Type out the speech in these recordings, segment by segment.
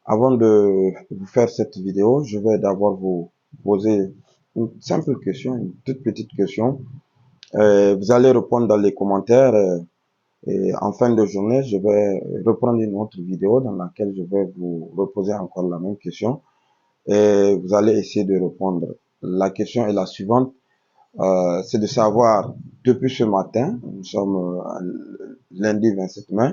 Avant de vous faire cette vidéo, je vais d'abord vous poser une simple question, une toute petite question. Vous allez répondre dans les commentaires et en fin de journée, je vais reprendre une autre vidéo dans laquelle je vais vous reposer encore la même question et vous allez essayer de répondre. La question est la suivante, c'est de savoir depuis ce matin, nous sommes lundi 27 mai,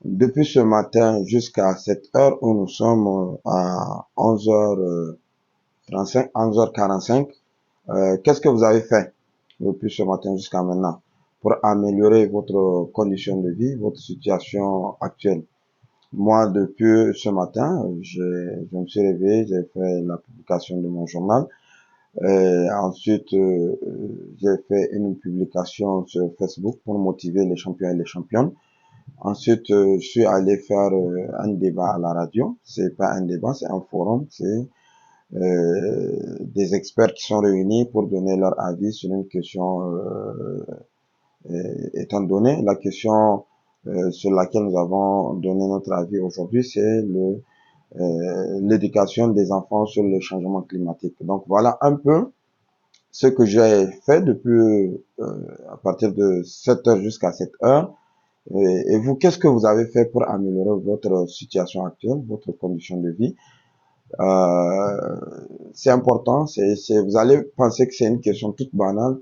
depuis ce matin jusqu'à cette heure où nous sommes à 11h35, 11h45, qu'est-ce que vous avez fait depuis ce matin jusqu'à maintenant pour améliorer votre condition de vie, votre situation actuelle? Moi, depuis ce matin, je me suis réveillé, j'ai fait la publication de mon journal. Ensuite, j'ai fait une publication sur Facebook pour motiver les champions et les championnes. Ensuite, je suis allé faire un débat à la radio. C'est pas un débat, c'est un forum. C'est des experts qui sont réunis pour donner leur avis sur une question étant donné. La question sur laquelle nous avons donné notre avis aujourd'hui, c'est l'éducation des enfants sur le changement climatique. Donc voilà un peu ce que j'ai fait depuis à partir de 7 heures jusqu'à cette heure. Et vous, qu'est-ce que vous avez fait pour améliorer votre situation actuelle, votre condition de vie? Euh, c'est important. Vous allez penser que c'est une question toute banale,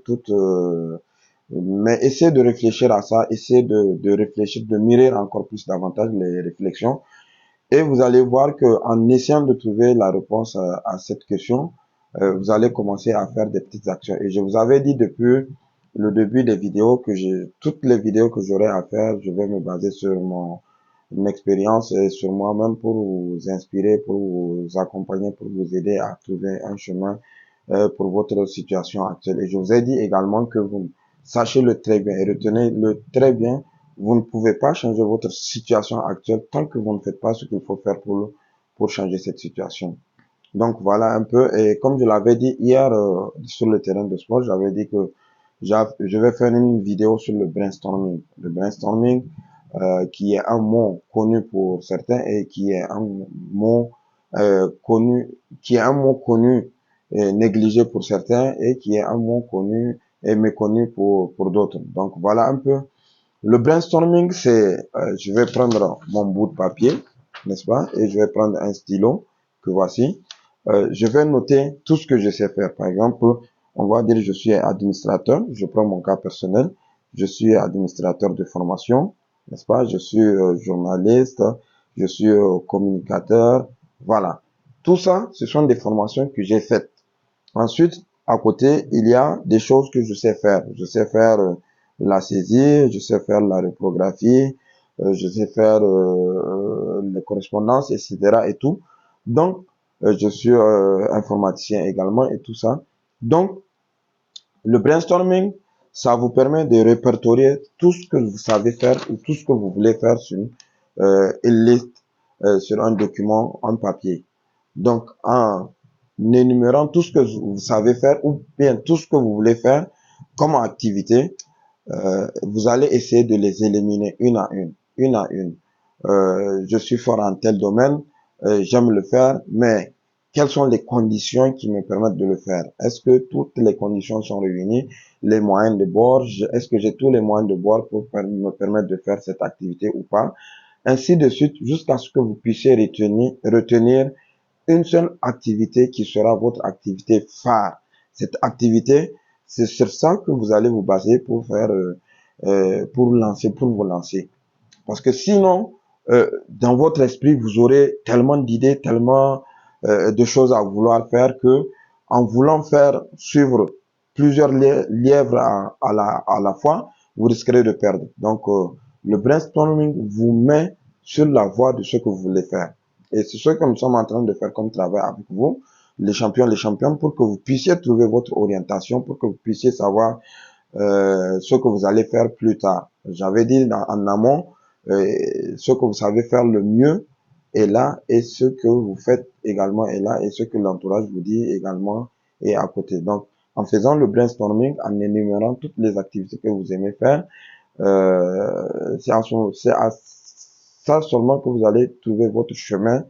mais essayez de réfléchir à ça, essayez de réfléchir, de mûrir encore plus davantage les réflexions, et vous allez voir que en essayant de trouver la réponse à cette question, vous allez commencer à faire des petites actions. Et je vous avais dit depuis le début des vidéos que toutes les vidéos que j'aurai à faire, je vais me baser sur mon expérience et sur moi-même pour vous inspirer, pour vous accompagner, pour vous aider à trouver un chemin pour votre situation actuelle. Et je vous ai dit également que vous sachez-le très bien et retenez-le très bien. Vous ne pouvez pas changer votre situation actuelle tant que vous ne faites pas ce qu'il faut faire pour changer cette situation. Donc voilà un peu. Et comme je l'avais dit hier sur le terrain de sport, j'avais dit que je vais faire une vidéo sur le brainstorming. Le brainstorming, qui est un mot connu pour certains et qui est un mot connu, qui est un mot connu et négligé pour certains et qui est un mot connu et méconnu pour d'autres. Donc voilà un peu. Le brainstorming, c'est, je vais prendre mon bout de papier, n'est-ce pas, et je vais prendre un stylo que voici. Je vais noter tout ce que je sais faire. Par exemple, on va dire je suis administrateur, je prends mon cas personnel, je suis administrateur de formation, n'est-ce pas, je suis journaliste, je suis communicateur, voilà. Tout ça, ce sont des formations que j'ai faites. Ensuite, à côté, il y a des choses que je sais faire. Je sais faire la saisie, je sais faire la reprographie, je sais faire les correspondances, etc. et tout. Donc, je suis informaticien également et tout ça. Donc, le brainstorming, ça vous permet de répertorier tout ce que vous savez faire ou tout ce que vous voulez faire sur une liste, sur un document en papier. Donc, en énumérant tout ce que vous savez faire ou bien tout ce que vous voulez faire comme activité, vous allez essayer de les éliminer une à une, une à une. Je suis fort en tel domaine, j'aime le faire, mais quelles sont les conditions qui me permettent de le faire? Est-ce que toutes les conditions sont réunies? Les moyens de bord, est-ce que j'ai tous les moyens de bord pour me permettre de faire cette activité ou pas? Ainsi de suite, jusqu'à ce que vous puissiez retenir une seule activité qui sera votre activité phare. Cette activité, c'est sur ça que vous allez vous baser pour faire, pour vous lancer. Parce que sinon, dans votre esprit, vous aurez tellement d'idées, tellement de choses à vouloir faire que, en voulant faire suivre plusieurs lièvres à la fois, vous risquerez de perdre. Donc, le brainstorming vous met sur la voie de ce que vous voulez faire. Et c'est ce que nous sommes en train de faire comme travail avec vous, les champions, les championnes, pour que vous puissiez trouver votre orientation, pour que vous puissiez savoir ce que vous allez faire plus tard. J'avais dit en amont, ce que vous savez faire le mieux est là, et ce que vous faites également est là, et ce que l'entourage vous dit également est à côté. Donc, en faisant le brainstorming, en énumérant toutes les activités que vous aimez faire, c'est à ça seulement que vous allez trouver votre chemin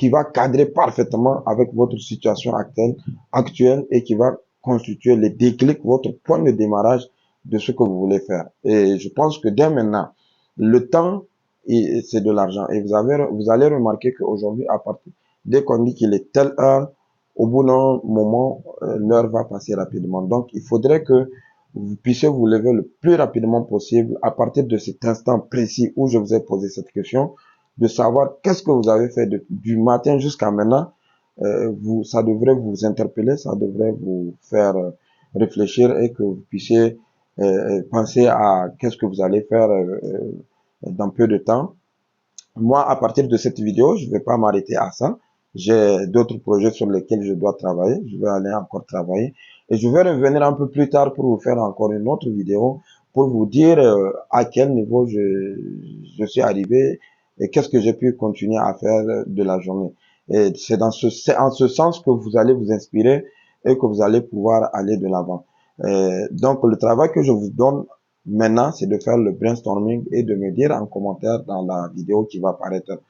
qui va cadrer parfaitement avec votre situation actuelle et qui va constituer le déclic, votre point de démarrage de ce que vous voulez faire. Et je pense que dès maintenant, le temps, c'est de l'argent. Et vous allez remarquer qu'aujourd'hui, à partir, dès qu'on dit qu'il est telle heure, au bout d'un moment, l'heure va passer rapidement. Donc, il faudrait que vous puissiez vous lever le plus rapidement possible à partir de cet instant précis où je vous ai posé cette question, de savoir qu'est-ce que vous avez fait du matin jusqu'à maintenant. Ça devrait vous interpeller, ça devrait vous faire réfléchir et que vous puissiez penser à qu'est-ce que vous allez faire dans peu de temps. Moi, à partir de cette vidéo, je ne vais pas m'arrêter à ça. J'ai d'autres projets sur lesquels je dois travailler. Je vais aller encore travailler. Et je vais revenir un peu plus tard pour vous faire encore une autre vidéo pour vous dire à quel niveau je suis arrivé et qu'est-ce que j'ai pu continuer à faire de la journée. Et c'est en ce sens que vous allez vous inspirer et que vous allez pouvoir aller de l'avant. Donc, le travail que je vous donne maintenant, c'est de faire le brainstorming et de me dire en commentaire dans la vidéo qui va apparaître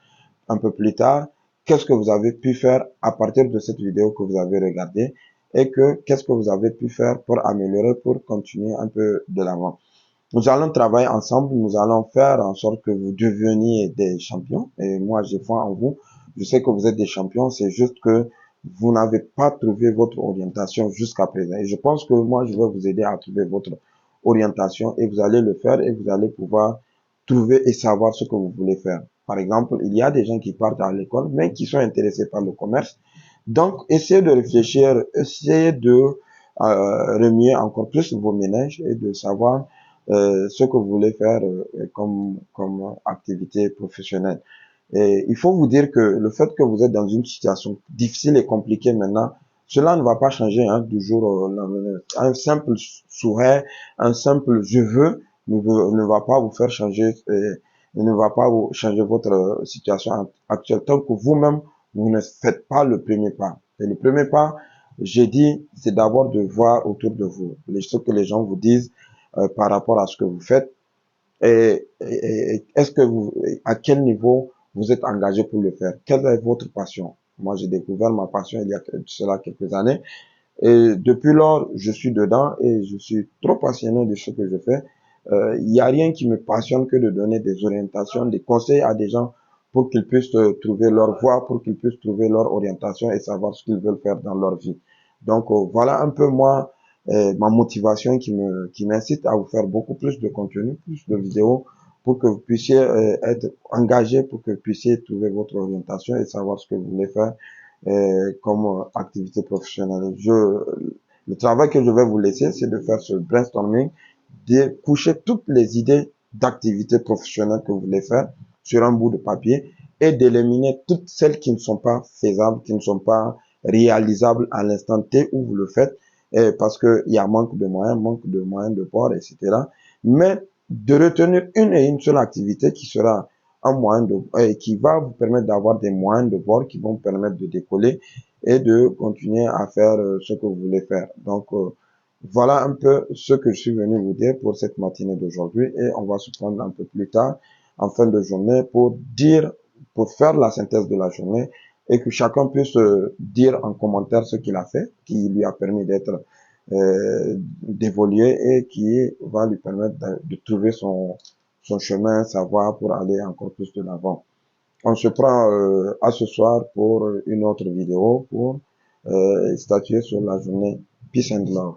un peu plus tard, qu'est-ce que vous avez pu faire à partir de cette vidéo que vous avez regardée et qu'est-ce que vous avez pu faire pour améliorer, pour continuer un peu de l'avant. Nous allons travailler ensemble, nous allons faire en sorte que vous deveniez des champions. Et moi, j'ai foi en vous. Je sais que vous êtes des champions, c'est juste que vous n'avez pas trouvé votre orientation jusqu'à présent. Et je pense que moi, je vais vous aider à trouver votre orientation et vous allez le faire et vous allez pouvoir trouver et savoir ce que vous voulez faire. Par exemple, il y a des gens qui partent à l'école, mais qui sont intéressés par le commerce. Donc, essayez de réfléchir, essayez de remuer encore plus vos ménages et de savoir ce que vous voulez faire comme activité professionnelle. Et il faut vous dire que le fait que vous êtes dans une situation difficile et compliquée maintenant, cela ne va pas changer du jour au lendemain. Un simple souhait, un simple je veux ne va pas vous faire changer, ne va pas vous changer votre situation actuelle tant que vous-même, vous ne faites pas le premier pas. Et le premier pas, j'ai dit, c'est d'abord de voir autour de vous ce que les gens vous disent par rapport à ce que vous faites et est-ce que à quel niveau vous êtes engagé pour le faire? Quelle est votre passion? Moi, j'ai découvert ma passion il y a cela quelques années. Et depuis lors, je suis dedans et je suis trop passionné de ce que je fais. Il n'y a rien qui me passionne que de donner des orientations, des conseils à des gens pour qu'ils puissent trouver leur voie, pour qu'ils puissent trouver leur orientation et savoir ce qu'ils veulent faire dans leur vie. Donc, voilà un peu moi, ma motivation qui m'incite à vous faire beaucoup plus de contenu, plus de vidéos pour que vous puissiez être engagé, pour que vous puissiez trouver votre orientation et savoir ce que vous voulez faire comme activité professionnelle. Le travail que je vais vous laisser, c'est de faire ce brainstorming, de coucher toutes les idées d'activités professionnelles que vous voulez faire sur un bout de papier et d'éliminer toutes celles qui ne sont pas faisables, qui ne sont pas réalisables à l'instant T où vous le faites, parce qu'il y a manque de moyens de port, etc. Mais de retenir une et une seule activité qui sera un moyen qui va vous permettre d'avoir des moyens de bord qui vont permettre de décoller et de continuer à faire ce que vous voulez faire. Donc, voilà un peu ce que je suis venu vous dire pour cette matinée d'aujourd'hui et on va se prendre un peu plus tard en fin de journée pour faire la synthèse de la journée et que chacun puisse dire en commentaire ce qu'il a fait, qui lui a permis d'être d'évoluer et qui va lui permettre de trouver son chemin, sa voie pour aller encore plus de l'avant. On se prend à ce soir pour une autre vidéo pour statuer sur la journée Peace and Love.